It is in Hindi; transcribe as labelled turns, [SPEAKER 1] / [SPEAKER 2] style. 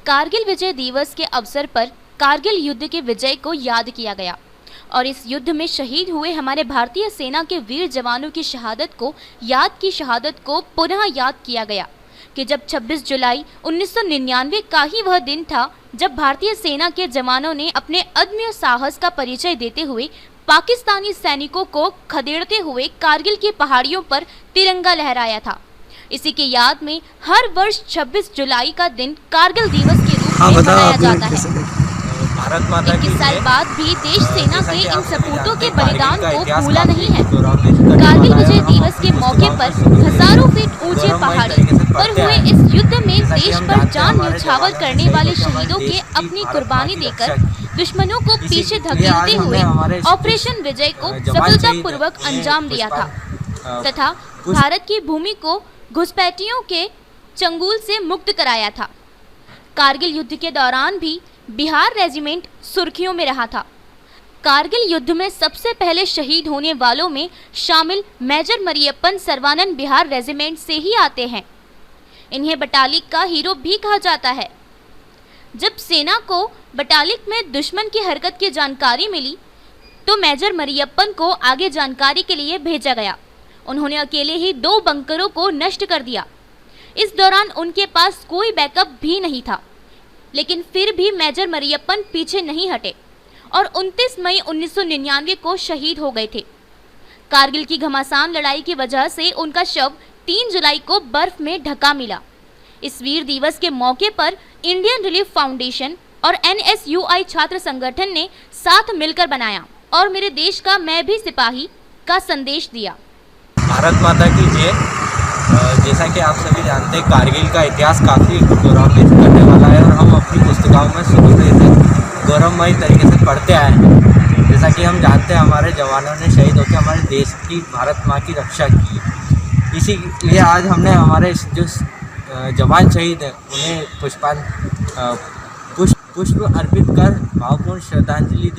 [SPEAKER 1] कारगिल विजय दिवस के अवसर पर कारगिल युद्ध के विजय को याद किया गया और इस युद्ध में शहीद हुए हमारे भारतीय सेना के वीर जवानों की शहादत को पुनः याद किया गया कि जब 26 जुलाई 1999 का ही वह दिन था जब भारतीय सेना के जवानों ने अपने अदम्य साहस का परिचय देते हुए पाकिस्तानी सैनिकों को खदेड़ते हुए कारगिल की पहाड़ियों पर तिरंगा लहराया था। इसी के याद में हर वर्ष 26 जुलाई का दिन कारगिल दिवस के रूप में मनाया जाता है।
[SPEAKER 2] भारत माता
[SPEAKER 1] 21 साल बाद भी देश सेना के इन सपूतों के बलिदान को भूला नहीं है। कारगिल विजय दिवस के मौके पर हजारों फीट ऊंचे पहाड़ी पर हुए इस युद्ध में देश पर जान न्यौछावर करने वाले शहीदों के अपनी कुर्बानी देकर दुश्मनों को पीछे धकेलते हुए ऑपरेशन विजय को सफलतापूर्वक अंजाम दिया था तथा भारत की भूमि को घुसपैठियों के चंगुल से मुक्त कराया था। कारगिल युद्ध के दौरान भी बिहार रेजिमेंट सुर्खियों में रहा था। कारगिल युद्ध में सबसे पहले शहीद होने वालों में शामिल मेजर मरियप्पन सर्वानंद बिहार रेजिमेंट से ही आते हैं। इन्हें बटालिक का हीरो भी कहा जाता है। जब सेना को बटालिक में दुश्मन की हरकत की जानकारी मिली तो मेजर मरियप्पन को आगे जानकारी के लिए भेजा गया। उन्होंने अकेले ही 2 बंकरों को नष्ट कर दिया। इस दौरान उनके पास कोई बैकअप भी नहीं था, लेकिन फिर भी मेजर मरियप्पन पीछे नहीं हटे और 29 मई 1999 को शहीद हो गए थे। कारगिल की घमासान लड़ाई की वजह से उनका शव 3 जुलाई को बर्फ में ढका मिला। इस वीर दिवस के मौके पर इंडियन रिलीफ फाउंडेशन और NSUI छात्र संगठन ने साथ मिलकर बनाया और मेरे देश का मैं भी सिपाही का संदेश दिया।
[SPEAKER 2] भारत माता की जय। जैसा कि आप सभी जानते हैं, कारगिल का इतिहास काफ़ी गौरवान्वित करने वाला है और हम अपनी पुस्तकों में शुरू से इसे गौरवमयी तरीके से पढ़ते आए हैं। जैसा कि हम जानते हैं, हमारे जवानों ने शहीद होकर हमारे देश की, भारत माँ की रक्षा की। इसीलिए आज हमने हमारे जो जवान शहीद हैं उन्हें पुष्प अर्पित कर भावपूर्ण श्रद्धांजलि दी।